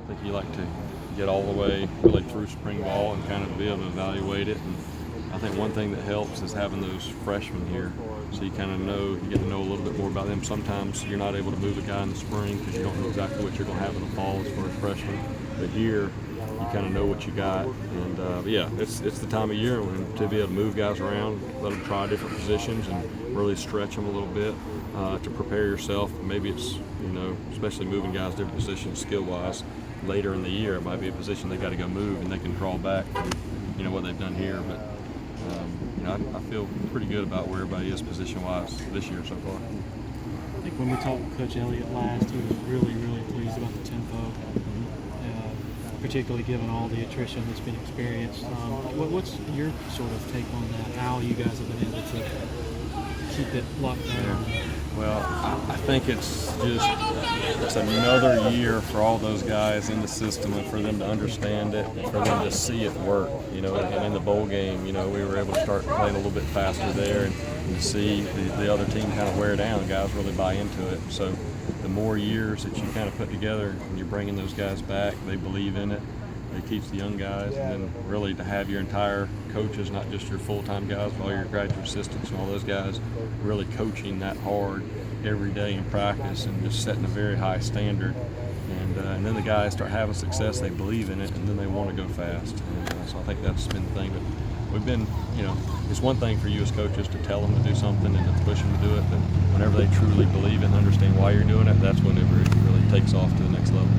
I think you like to get all the way really through spring ball and kind of be able to evaluate it. And I think one thing that helps is having those freshmen here, so you kind of know, you get to know a little bit more about them. Sometimes you're not able to move a guy in the spring because you don't know exactly what you're going to have in the fall as far as freshmen. But here, you kind of know what you got. And but yeah, it's the time of year when to be able to move guys around, let them try different positions, and really stretch them a little bit to prepare yourself. Maybe it's, you know, especially moving guys different positions skill-wise. Later in the year, it might be a position they got to go move, and they can draw back from, you know, what they've done here. But you know, I feel pretty good about where everybody is position-wise this year so far. I think when we talked with Coach Elliott last, he was really, really pleased about the tempo, particularly given all the attrition that's been experienced. What's your sort of take on that? How you guys have been able to keep it locked down? Well, I think it's another year for all those guys in the system, and for them to understand it, and for them to see it work. You know, and in the bowl game, you know, we were able to start playing a little bit faster there, and to see the other team kind of wear down, and guys really buy into it. So the more years that you kind of put together and you're bringing those guys back, they believe in it. It keeps the young guys, and then really to have your entire coaches, not just your full-time guys, but all your graduate assistants and all those guys really coaching that hard every day in practice and just setting a very high standard. And then the guys start having success, they believe in it, and then they want to go fast. And so I think that's been the thing that we've been, you know, it's one thing for you as coaches to tell them to do something and to push them to do it, but whenever they truly believe it and understand why you're doing it, that's whenever it really takes off to the next level.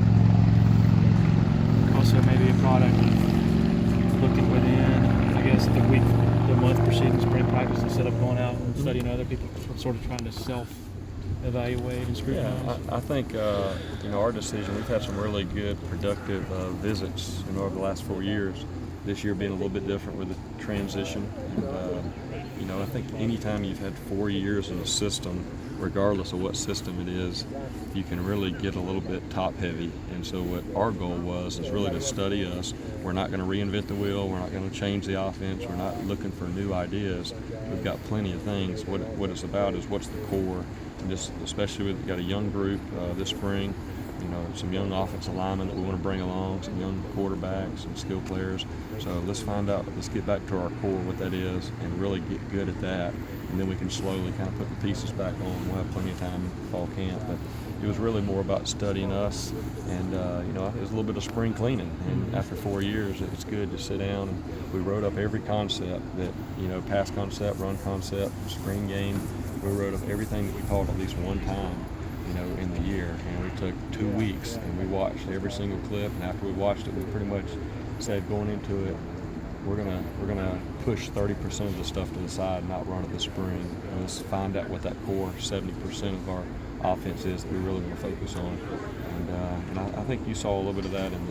Also maybe a product of looking within, I guess, the month preceding spring practice, instead of going out and studying other people, sort of trying to self-evaluate and scrutinize. Yeah, I think, you know, our decision, we've had some really good, productive visits, you know, over the last 4 years. This year being a little bit different with the transition. And, you know, I think anytime you've had 4 years in a system, regardless of what system it is, you can really get a little bit top-heavy. And so what our goal was is really to study us. We're not going to reinvent the wheel. We're not going to change the offense. We're not looking for new ideas. We've got plenty of things. What it's about is what's the core. And just especially we've got a young group this spring, you know, some young offensive linemen that we want to bring along, some young quarterbacks, some skill players. So let's find out, let's get back to our core, what that is, and really get good at that. And then we can slowly kind of put the pieces back on. We'll have plenty of time in fall camp. But it was really more about studying us, and you know, it was a little bit of spring cleaning. And after 4 years, it's good to sit down, and we wrote up every concept that, you know, pass concept, run concept, screen game. We wrote up everything that we taught at least one time, you know, in the year. And we took 2 weeks and we watched every single clip. And after we watched it, we pretty much said going into it, we're gonna push 30% of the stuff to the side, and not run it this spring. And let's find out what that core 70% of our offense is that we really want to focus on. And I think you saw a little bit of that in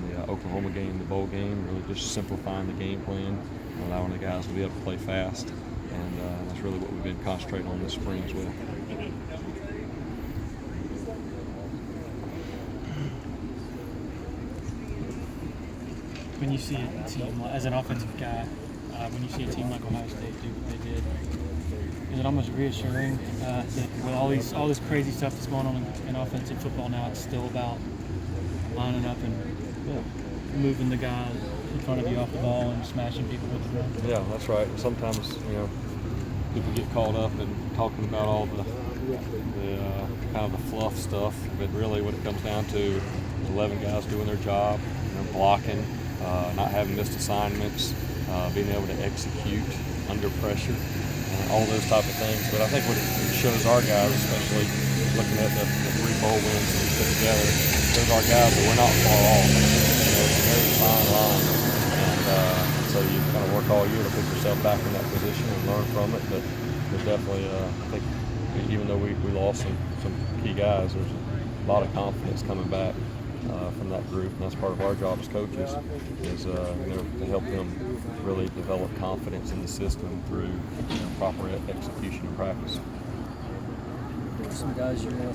the Oklahoma game, the bowl game, really just simplifying the game plan, allowing the guys to be able to play fast. And that's really what we've been concentrating on this spring as well. When you see a team, as an offensive guy, when you see a team like Ohio State do what they did, is it almost reassuring that with all this crazy stuff that's going on in offensive football now, it's still about lining up and moving the guy in front of you off the ball and smashing people with the run? Yeah, that's right. Sometimes, you know, people get caught up in talking about all the kind of the fluff stuff, but really what it comes down to is 11 guys doing their job, you know, blocking, not having missed assignments, being able to execute under pressure, all those type of things. But I think what it shows our guys, especially looking at the 3 bowl wins that we put together, shows our guys that we're not far off. You know, it's a very fine line. And so you kind of work all year to put yourself back in that position and learn from it. But there's definitely, I think, even though we lost some key guys, there's a lot of confidence coming back from that group, and that's part of our job as coaches, is you know, to help them really develop confidence in the system through, you know, proper execution and practice. Some guys you're